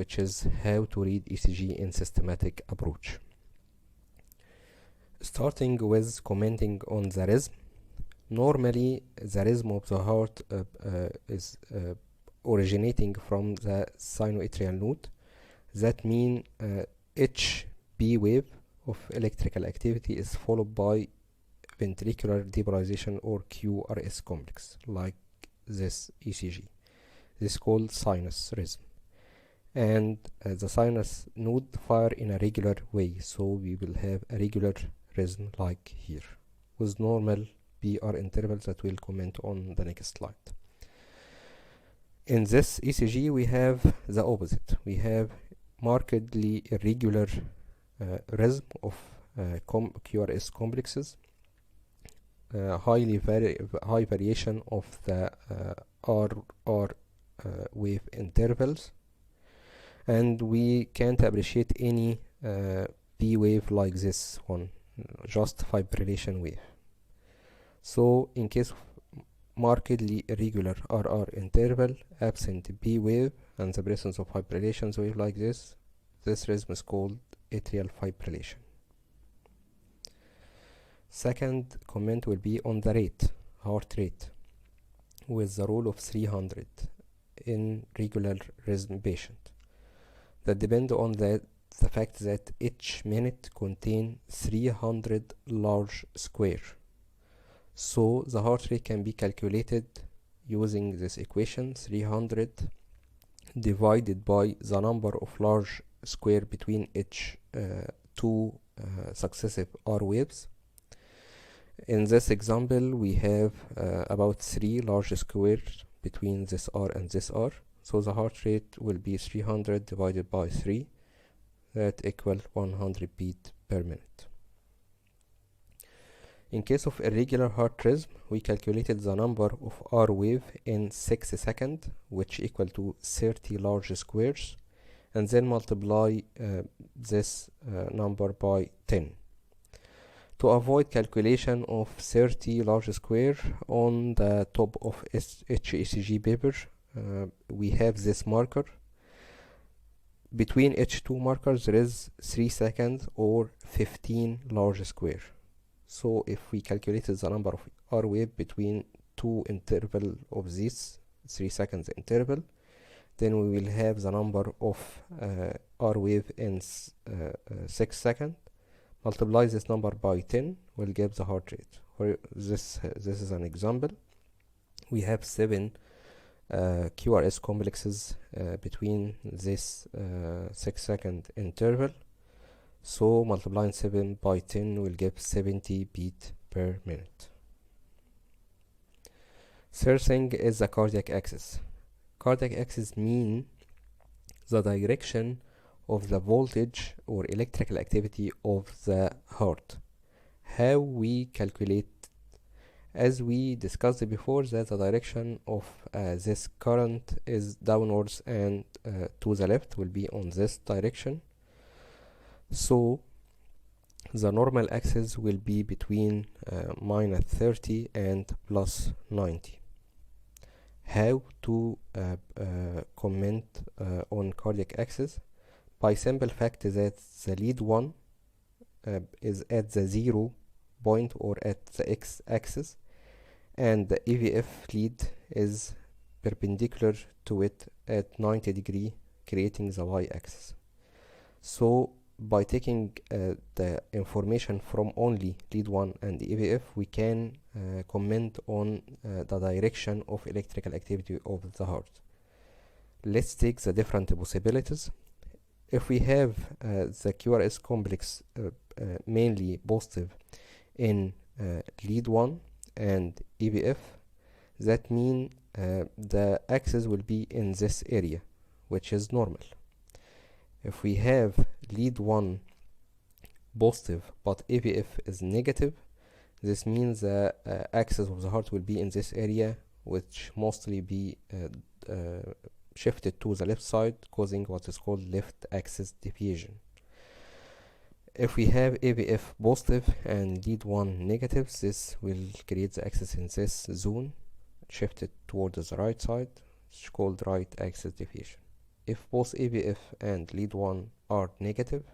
which is how to read ECG in systematic approach. Starting with commenting on the rhythm. Normally, the rhythm of the heart is originating from the sinoatrial node. That means each B wave of electrical activity is followed by ventricular depolarization or QRS complex, like this ECG. This is called sinus rhythm. And the sinus node fire in a regular way, so we will have a regular rhythm like here, with normal BR intervals that we'll comment on the next slide. In this ECG, we have the opposite. We have markedly irregular rhythm of QRS complexes, high variation of the R wave intervals, and we can't appreciate any B wave like this one, just fibrillation wave. So in case of markedly irregular RR interval, absent B wave, and the presence of fibrillation wave like this rhythm is called atrial fibrillation. Second comment will be on the rate, heart rate, with the rule of 300 in regular rhythm patient. That depends on the fact that each minute contains 300 large square. So the heart rate can be calculated using this equation: 300 divided by the number of large square between each two successive R waves. In this example, we have about 3 large squares between this R and this R. So the heart rate will be 300 divided by 3. That equals 100 beats per minute. In case of irregular heart rhythm, we calculated the number of R wave in 6 seconds, which equal to 30 large squares, and then multiply this number by 10. To avoid calculation of 30 large square on the top of each ECG paper, we have this marker. Between each two markers there is 3 seconds or 15 large square. So if we calculated the number of R wave between two interval of this 3 seconds interval, then we will have the number of R wave in 6 seconds. Multiply this number by 10 will give the heart rate. For this is an example. We have 7 QRS complexes between this 6 second interval. So multiplying 7 by 10 will give 70 beats per minute. Third thing is the cardiac axis. Cardiac axis means the direction of the voltage or electrical activity of the heart. How we calculate, as we discussed before, that the direction of this current is downwards and to the left will be on this direction. So the normal axis will be between minus 30 and plus 90. How to comment on cardiac axis? By simple fact that the lead one is at the 0 point or at the x-axis, and the EVF lead is perpendicular to it at 90 degree, creating the y-axis. So by taking the information from only lead 1 and EVF, we can comment on the direction of electrical activity of the heart. Let's take the different possibilities. If we have the QRS complex mainly positive in lead 1 and EVF, that means the axis will be in this area, which is normal. If we have lead 1 positive but EVF is negative, this means the axis of the heart will be in this area, which mostly be shifted to the left side, causing what is called left axis deviation. If we have EVF positive and lead 1 negative, this will create the axis in this zone, shifted towards the right side, which is called right axis deviation. if both AVF and lead 1 are negative,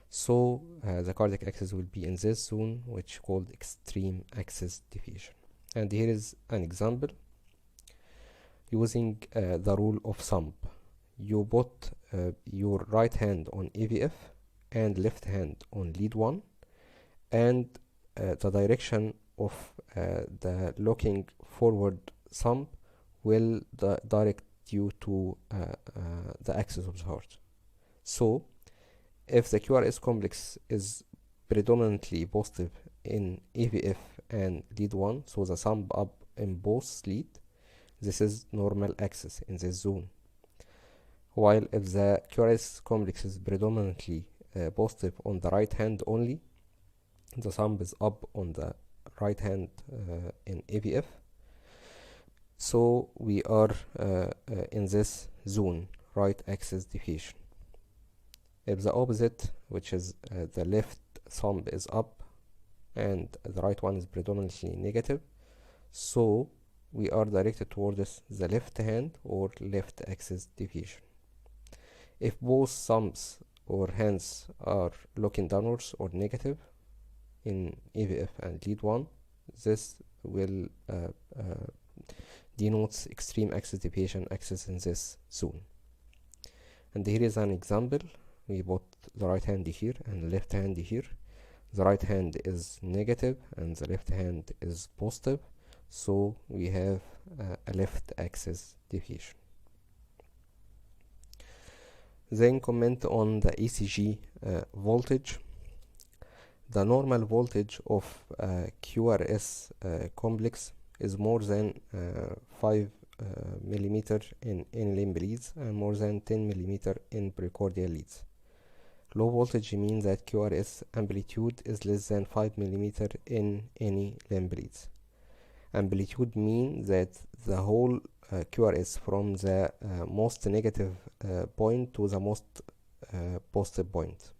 so the cardiac axis will be in this zone, which called extreme axis deviation. And here is an example using the rule of thumb. You put your right hand on AVF and left hand on lead 1, and the direction of the looking forward thumb will direct you to the axis of the heart. So if the QRS complex is predominantly positive in AVF and lead 1, so the thumb up in both lead, this is normal axis in this zone. While if the QRS complex is predominantly positive on the right hand only, the thumb is up on the right hand in AVF, so we are in this zone, right axis deviation. If the opposite, which is the left thumb is up and the right one is predominantly negative, so we are directed towards the left hand or left axis deviation. If both thumbs or hands are looking downwards or negative in AVF and lead 1, this will denotes extreme axis deviation axis in this zone. And here is an example. We put the right hand here and the left hand here. The right hand is negative and the left hand is positive, so we have a left axis deviation. Then comment on the ECG voltage. The normal voltage of QRS complex is more than 5 millimeter in limb leads and more than 10 millimeter in precordial leads. Low voltage means that QRS amplitude is less than 5 millimeter in any limb leads. Amplitude means that the whole QRS from the most negative point to the most positive point.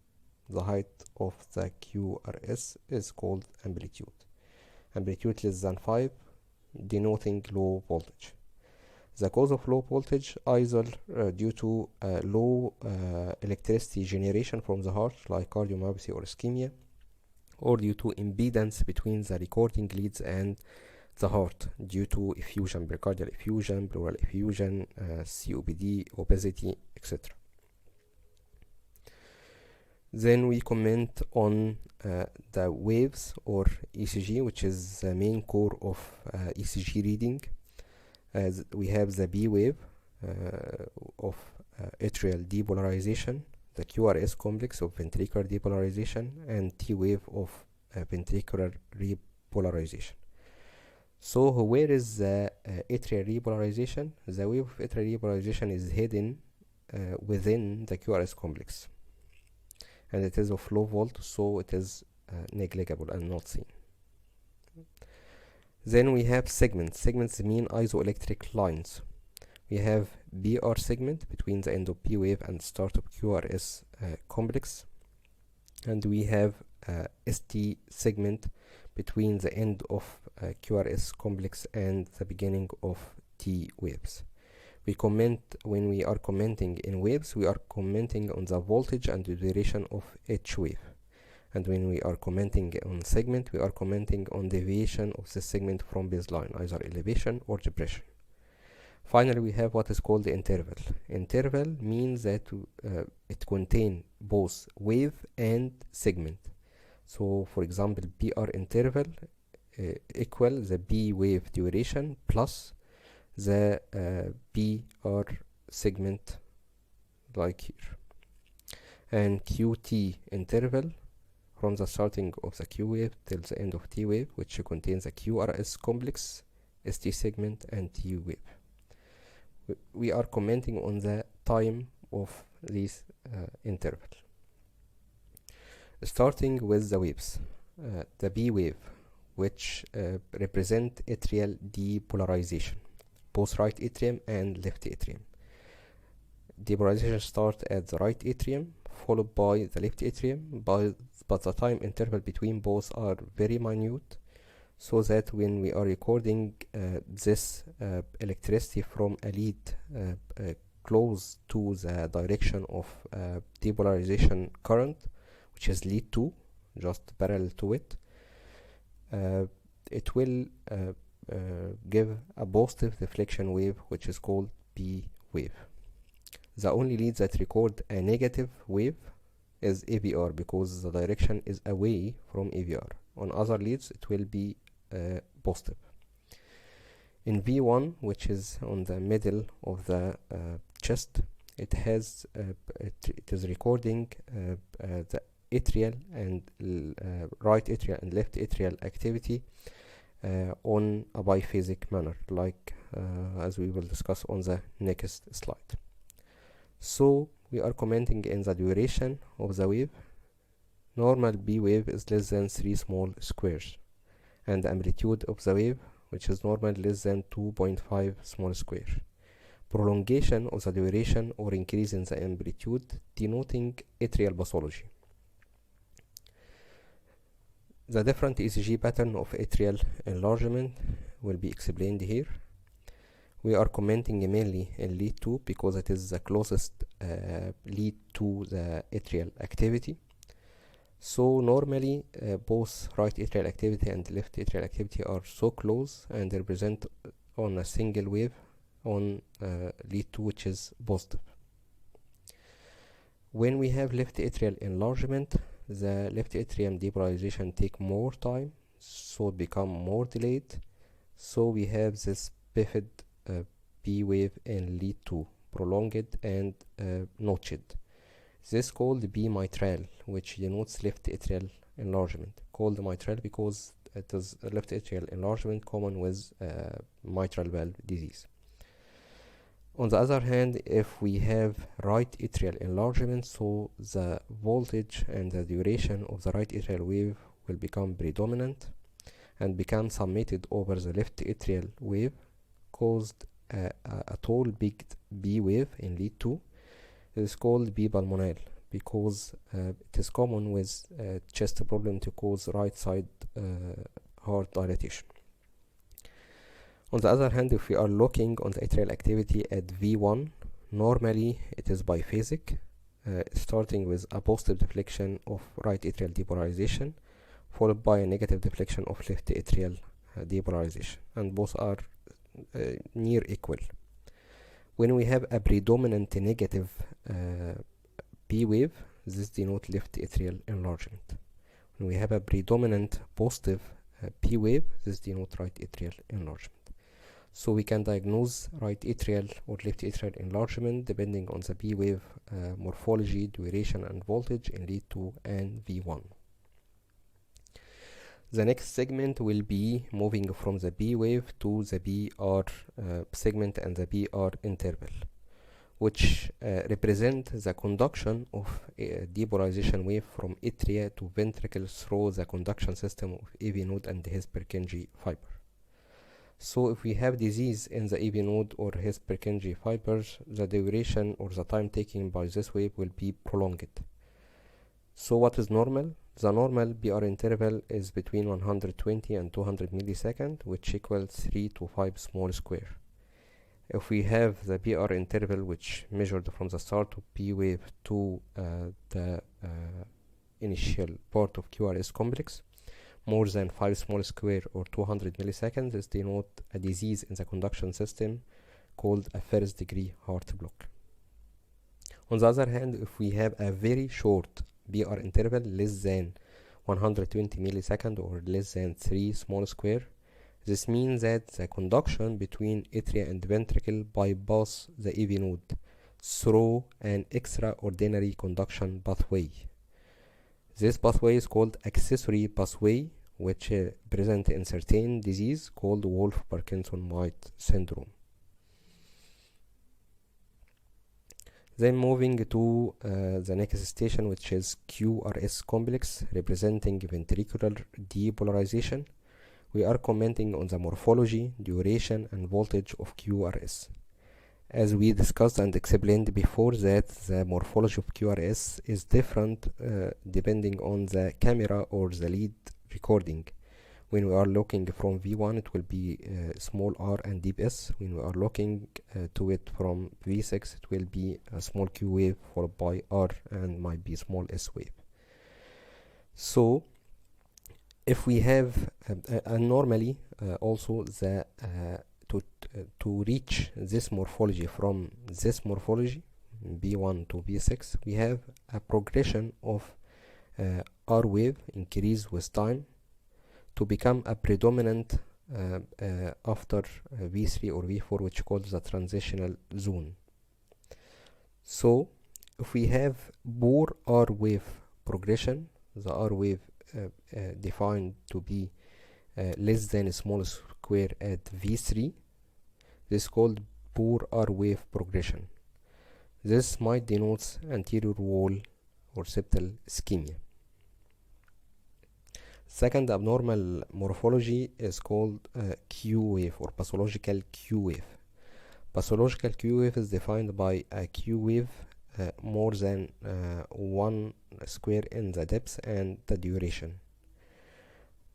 The height of the QRS is called amplitude. Amplitude less than 5 denoting low voltage. The cause of low voltage either due to low electricity generation from the heart, like cardiomyopathy or ischemia, or due to impedance between the recording leads and the heart due to effusion, pericardial effusion, pleural effusion, COPD, obesity, etc. Then we comment on the waves or ECG, which is the main core of ECG reading. As we have the B wave of atrial depolarization, the QRS complex of ventricular depolarization, and T wave of ventricular repolarization. So where is the atrial repolarization? The wave of atrial repolarization is hidden within the QRS complex, and it is of low volt, so it is negligible and not seen. Then we have segments. Segments mean isoelectric lines. We have BR segment between the end of P wave and start of QRS complex, and we have ST segment between the end of QRS complex and the beginning of T waves. We comment when we are commenting in waves, we are commenting on the voltage and the duration of each wave. And when we are commenting on segment, we are commenting on deviation of the segment from baseline, either elevation or depression. Finally, we have what is called the interval. Interval means that it contains both wave and segment. So, for example, BR interval equal the B wave duration plus the BR segment, like here. And QT interval from the starting of the Q wave till the end of T wave, which contains a QRS complex, ST segment, and T wave. We are commenting on the time of this interval. Starting with the waves, the B wave, which represent atrial depolarization, both right atrium and left atrium. Depolarization starts at the right atrium, followed by the left atrium, but the time interval between both are very minute, so that when we are recording this electricity from a lead close to the direction of depolarization current, which is lead 2, just parallel to it, it will give a positive deflection wave, which is called P wave. The only lead that record a negative wave is AVR, because the direction is away from AVR. On other leads it will be positive. In V1, which is on the middle of the chest, it has it is recording the atrial and right atrial and left atrial activity on a biphasic manner, like as we will discuss on the next slide. So we are commenting in the duration of the wave. Normal B wave is less than 3 small squares, and the amplitude of the wave, which is normal, less than 2.5 small square. Prolongation of the duration or increase in the amplitude denoting atrial pathology. The different ECG pattern of atrial enlargement will be explained here. We are commenting mainly in lead 2 because it is the closest lead to the atrial activity. So normally both right atrial activity and left atrial activity are so close and they present on a single wave on lead 2, which is positive. When we have left atrial enlargement, the left atrium depolarization take more time, so become more delayed. So we have this pivot P wave in lead 2, prolonged and notched. This called B mitral, which denotes left atrial enlargement. Called mitral because it is left atrial enlargement common with mitral valve disease. On the other hand, if we have right atrial enlargement, so the voltage and the duration of the right atrial wave will become predominant and become summated over the left atrial wave, caused a tall big B wave in lead 2. It is called B pulmonale because it is common with chest problem to cause right side heart dilatation. On the other hand, if we are looking on the atrial activity at V1, normally it is biphasic, starting with a positive deflection of right atrial depolarization, followed by a negative deflection of left atrial depolarization, and both are near equal. When we have a predominant negative P wave, this denotes left atrial enlargement. When we have a predominant positive P wave, this denotes right atrial enlargement. So we can diagnose right atrial or left atrial enlargement depending on the P wave morphology, duration and voltage in lead 2 and V1. The next segment will be moving from the B wave to the BR segment and the BR interval, which represent the conduction of depolarization wave from atria to ventricle through the conduction system of AV node and his Purkinje fiber. So if we have disease in the AV node or his Purkinje fibers, the duration or the time taken by this wave will be prolonged. So what is normal? The normal BR interval is between 120 and 200 milliseconds, which equals 3 to 5 small square. If we have the BR interval, which measured from the start of P wave to the initial part of QRS complex, more than 5 small square or 200 milliseconds, is denote a disease in the conduction system called a first degree heart block. On the other hand, if we have a very short BR interval, less than 120 milliseconds or less than 3 small square, this means that the conduction between atria and ventricle bypass the AV node through an extraordinary conduction pathway. This pathway is called accessory pathway, which present in certain disease called Wolff-Parkinson-White syndrome. Then moving to the next station, which is QRS complex, representing ventricular depolarization. We are commenting on the morphology, duration and voltage of QRS. As we discussed and explained before, that the morphology of QRS is different depending on the camera or the lead recording. When we are looking from V1, it will be small r and deep S. When we are looking to it from V6, it will be a small Q wave followed by R and might be small S wave. So if we have normally also the to reach this morphology from this morphology B1 to B6, we have a progression of R wave increase with time to become a predominant after V3 or V4, which calls the transitional zone. So if we have poor R wave progression, the R wave defined to be less than a small square at V3, this is called poor R wave progression. This might denote anterior wall or septal ischemia. Second abnormal morphology is called Q wave or pathological Q wave. Pathological Q wave is defined by a Q wave more than 1 square in the depth and the duration.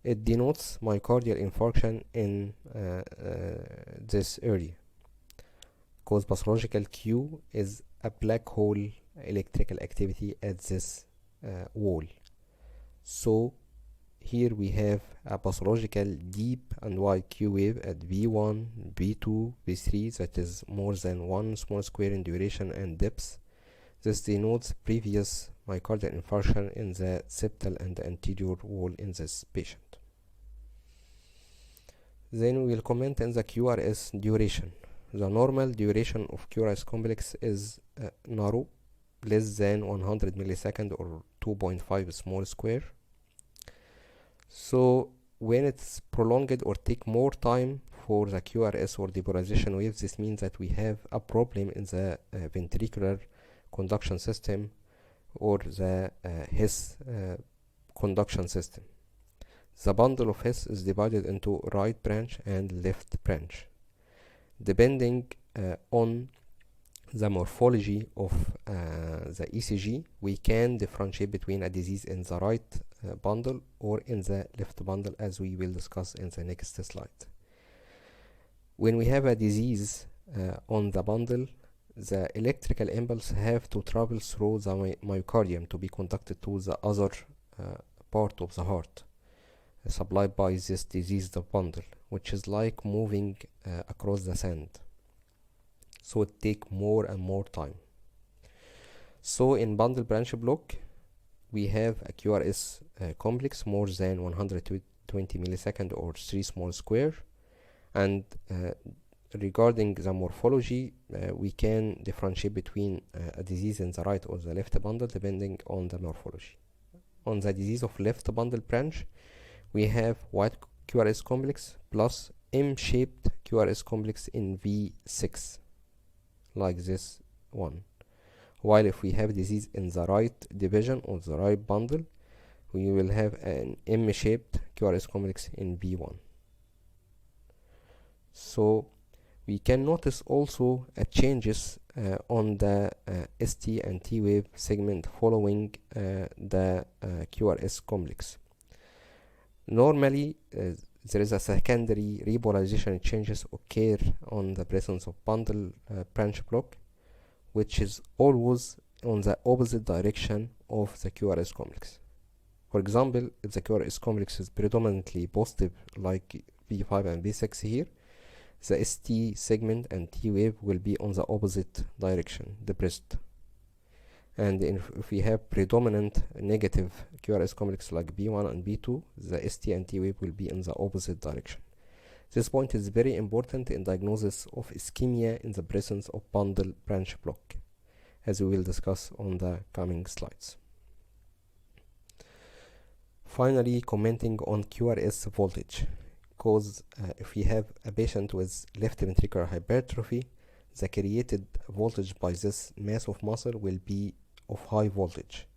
It denotes myocardial infarction in this area, because pathological Q is a black hole electrical activity at this wall. So here we have a pathological deep and wide Q wave at V1, V2, V3 that is more than 1 small square in duration and depth. This denotes previous myocardial infarction in the septal and the anterior wall in this patient. Then we will comment on the QRS duration. The normal duration of QRS complex is narrow, less than 100 milliseconds or 2.5 small square. So when it's prolonged or take more time for the QRS or depolarization waves, this means that we have a problem in the ventricular conduction system or the His conduction system. The bundle of His is divided into right branch and left branch. Depending on the morphology of the ECG, we can differentiate between a disease in the right bundle or in the left bundle, as we will discuss in the next slide. When we have a disease on the bundle, the electrical impulse have to travel through the myocardium to be conducted to the other part of the heart, supplied by this diseased bundle, which is like moving across the sand. So it take more and more time. So in bundle branch block, we have a QRS complex more than 120 milliseconds or 3 small square. And regarding the morphology, we can differentiate between a disease in the right or the left bundle depending on the morphology. On the disease of left bundle branch, we have white QRS complex plus M-shaped QRS complex in V6, like this one. While if we have disease in the right division or the right bundle, we will have an M-shaped QRS complex in V1. So we can notice also changes on the ST and T wave segment following the QRS complex. Normally, there is a secondary repolarization changes occur on the presence of bundle branch block, which is always on the opposite direction of the QRS complex. For example, if the QRS complex is predominantly positive like V5 and V6 here, the ST segment and T wave will be on the opposite direction, depressed. And if we have predominant negative QRS complex like B1 and B2, the ST and T wave will be in the opposite direction. This point is very important in diagnosis of ischemia in the presence of bundle branch block, as we will discuss on the coming slides. Finally, commenting on QRS voltage, because if we have a patient with left ventricular hypertrophy, the created voltage by this mass of muscle will be of high voltage.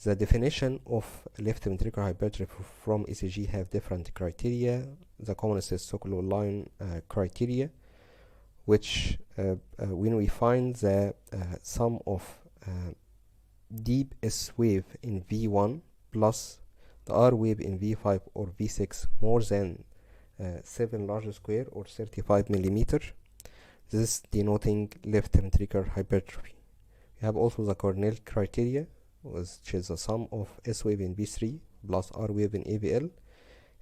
The definition of left ventricular hypertrophy from ECG have different criteria. The commonest is Sokolow line criteria, which when we find the sum of deep S wave in V1 plus the R wave in V5 or V6 more than 7 large square or 35 millimeter, this denoting left ventricular hypertrophy. We have also the Cornell criteria, which is the sum of S wave in V3 plus R wave in AVL.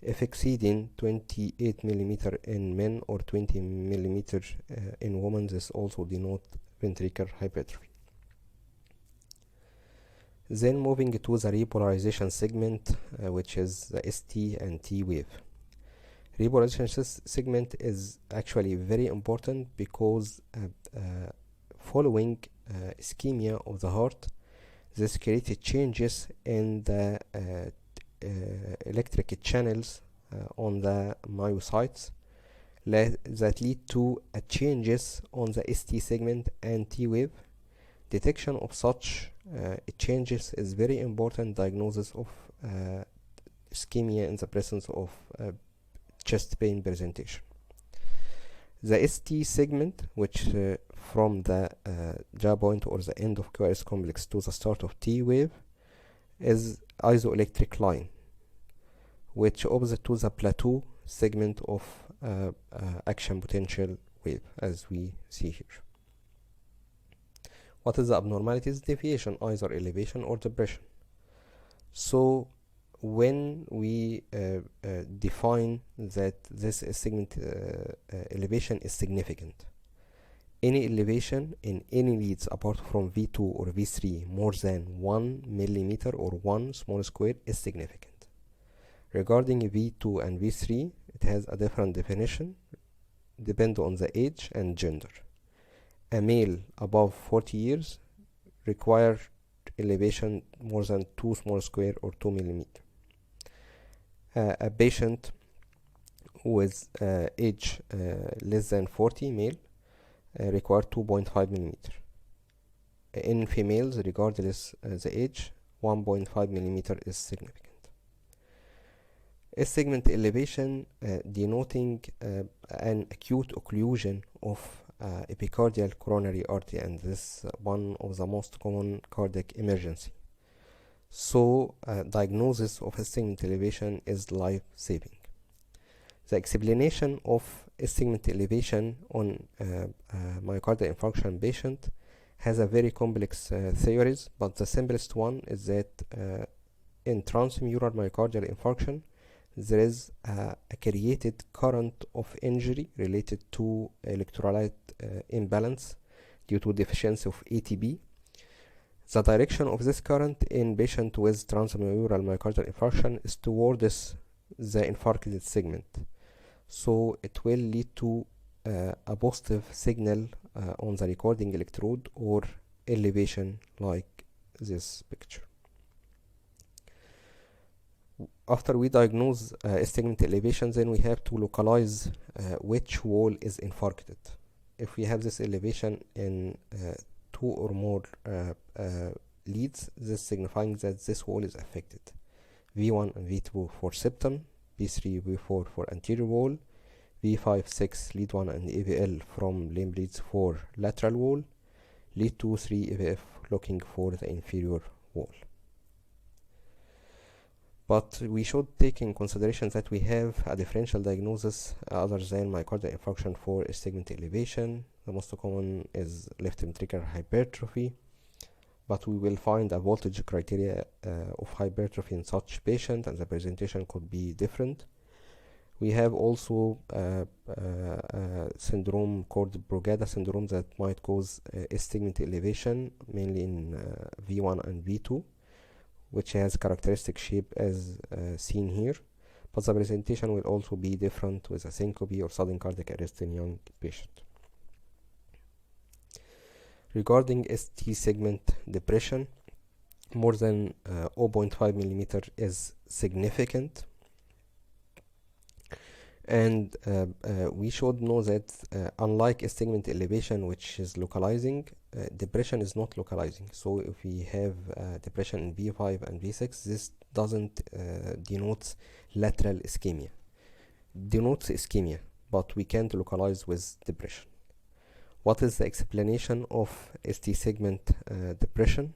If exceeding 28 millimeter in men or 20 millimeter in women, this also denote ventricular hypertrophy. Then moving to the repolarization segment, which is the ST and T wave. Repolarization segment is actually very important because following ischemia of the heart, this created changes in the electric channels on the myocytes that lead to changes on the ST segment and T wave. Detection of such changes is very important diagnosis of ischemia in the presence of chest pain presentation. The ST segment, which from the jaw point or the end of QRS complex to the start of T wave, is isoelectric line, which opposite to the plateau segment of action potential wave, as we see here. What is the abnormalities? Deviation, either elevation or depression. So when we define that this segment elevation is significant, any elevation in any leads apart from V2 or V3 more than 1 millimeter or 1 small square is significant. Regarding V2 and V3, it has a different definition, depend on the age and gender. A male above 40 years require elevation more than 2 small square or 2 millimeter. A patient with age less than 40, male, require 2.5 millimeter. In females, regardless the age, 1.5 millimeter is significant. A segment elevation denoting an acute occlusion of epicardial coronary artery, and this is one of the most common cardiac emergency. So diagnosis of a segment elevation is life-saving. The explanation of a segment elevation on myocardial infarction patient has a very complex theories, but the simplest one is that in transmural myocardial infarction, there is a created current of injury related to electrolyte imbalance due to deficiency of ATP. The direction of this current in patient with transmural myocardial infarction is towards the infarcted segment. So it will lead to a positive signal on the recording electrode or elevation like this picture. After we diagnose segment elevation, then we have to localize which wall is infarcted. If we have this elevation in 2 or more leads, this signifying that this wall is affected. V1 and V2 for septum, V3, V4 for anterior wall, V5, 6 lead 1 and AVL from limb leads for lateral wall, lead 2, 3 AVF looking for the inferior wall. But we should take in consideration that we have a differential diagnosis other than myocardial infarction for a segment elevation. The most common is left ventricular hypertrophy, but we will find a voltage criteria of hypertrophy in such patient, and the presentation could be different. We have also syndrome called Brugada syndrome that might cause a segment elevation, mainly in V1 and V2, which has characteristic shape as seen here, but the presentation will also be different with a syncope or sudden cardiac arrest in young patient. Regarding ST segment depression, more than 0.5 millimeter is significant, and we should know that unlike a segment elevation which is localizing, depression is not localizing. So if we have depression in V5 and V6, this doesn't denote lateral ischemia. Denotes ischemia, but we can't localize with depression. What is the explanation of ST segment depression?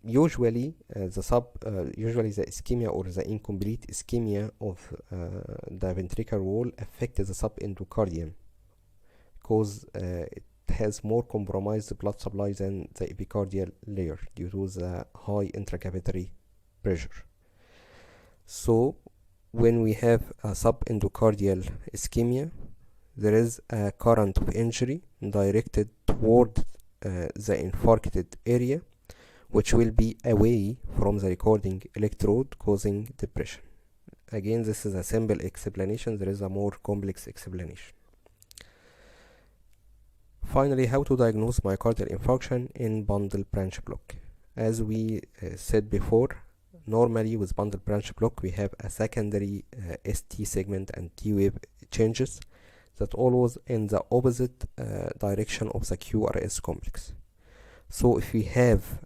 usually the ischemia or the incomplete ischemia of the ventricular wall affects the subendocardium because it has more compromised blood supply than the epicardial layer due to the high intracapillary pressure. So when we have a subendocardial ischemia, there is a current of injury directed toward the infarcted area, which will be away from the recording electrode, causing depression. Again, this is a simple explanation. There is a more complex explanation. Finally, how to diagnose myocardial infarction in bundle branch block. As we said before, normally with bundle branch block we have a secondary ST segment and T wave changes that always in the opposite direction of the QRS complex. So if we have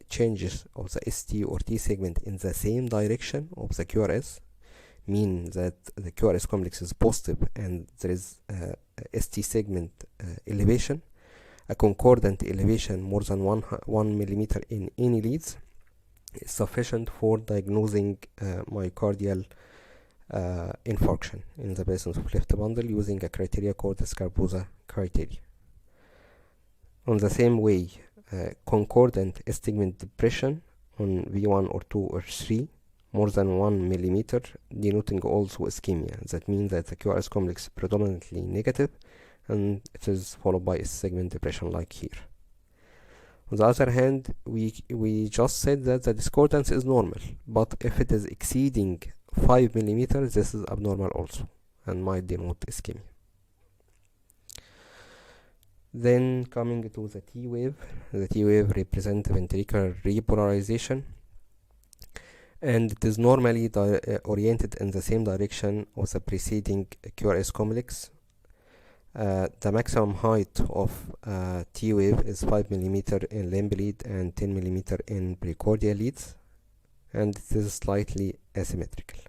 changes of the ST or T segment in the same direction of the QRS, mean that the QRS complex is positive and there is ST segment elevation, a concordant elevation more than 1 millimeter in any leads is sufficient for diagnosing myocardial infarction in the presence of left bundle using a criteria called the Scarboza criteria. On the same way, concordant segment depression on V1 or 2 or 3 more than 1 millimeter, denoting also ischemia. That means that the QRS complex is predominantly negative and it is followed by a segment depression like here. On the other hand, we just said that the discordance is normal, but if it is exceeding 5 millimeters, this is abnormal also and might denote ischemia. Then coming to the T wave represents ventricular repolarization, and it is normally oriented in the same direction of the preceding QRS complex. The maximum height of T wave is 5 millimeter in limb lead and 10 millimeter in precordial leads, and it is slightly asymmetrical.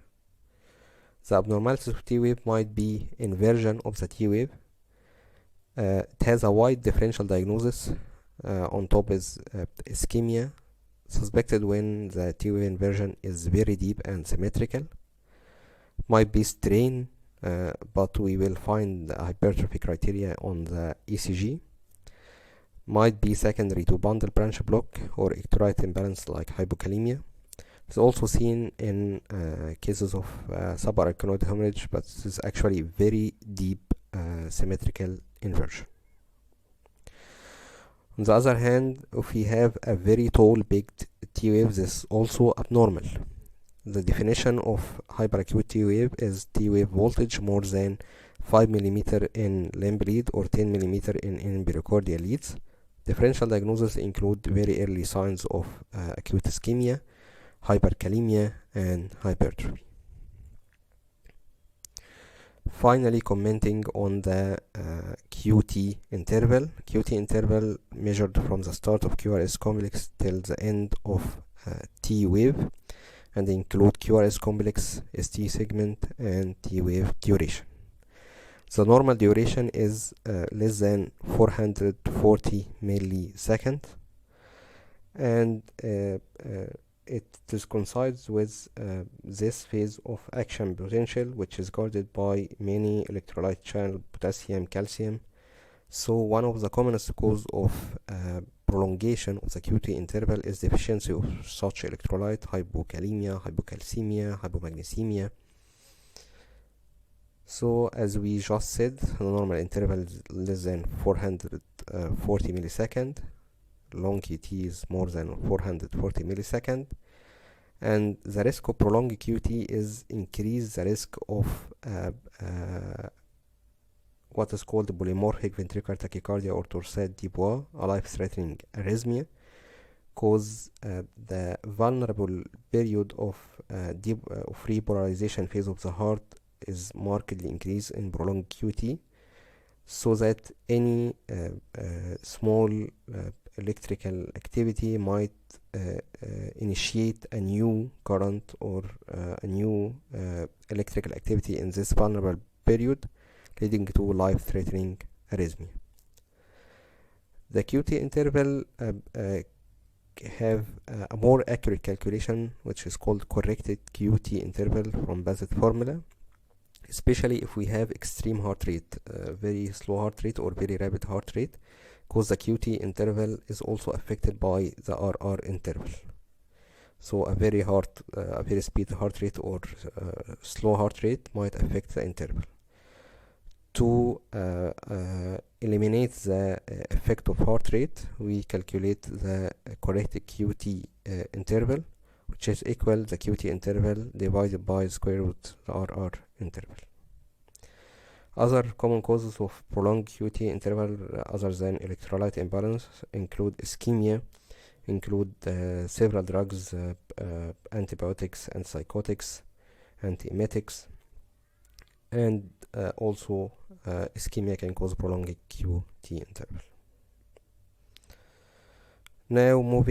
The abnormalities of T wave might be inversion of the T wave. It has a wide differential diagnosis. On top is ischemia, suspected when the T wave inversion is very deep and symmetrical. Might be strain, but we will find the hypertrophy criteria on the ECG. Might be secondary to bundle branch block or electrolyte imbalance like hypokalemia. It's also seen in cases of subarachnoid hemorrhage, but this is actually very deep symmetrical inversion. On the other hand, if we have a very tall big T wave, this is also abnormal. The definition of hyperacute T wave is T wave voltage more than 5 millimeter in limb lead or 10 millimeter in pericardial leads. Differential diagnosis include very early signs of acute ischemia, hyperkalemia, and hypertrophy. Finally, commenting on the QT interval. QT interval measured from the start of QRS complex till the end of T wave, and include QRS complex, ST segment, and T wave duration. The normal duration is less than 440 milliseconds, and it coincides with this phase of action potential, which is guarded by many electrolyte channel, potassium, calcium. So one of the commonest cause of prolongation of the QT interval is deficiency of such electrolyte, hypokalemia, hypocalcemia, hypomagnesemia. So as we just said, the normal interval is less than 440 milliseconds. Long QT is more than 440 milliseconds, and the risk of prolonged QT is increase the risk of what is called polymorphic ventricular tachycardia or torsade de Bois, a life-threatening arrhythmia, cause the vulnerable period of repolarization phase of the heart is markedly increased in prolonged QT, so that any small electrical activity might initiate a new current or a new electrical activity in this vulnerable period, leading to life-threatening arrhythmia. The QT interval have a more accurate calculation, which is called corrected QT interval from Bassett formula, especially if we have extreme heart rate, very slow heart rate or very rapid heart rate, because the QT interval is also affected by the RR interval. So a very speed heart rate or slow heart rate might affect the interval. To eliminate the effect of heart rate, we calculate the corrected QT interval, which is equal the QT interval divided by the square root the RR interval. Other common causes of prolonged QT interval other than electrolyte imbalance include ischemia, include several drugs, antibiotics, antipsychotics, antiemetics, and also ischemia can cause prolonged QT interval. Now moving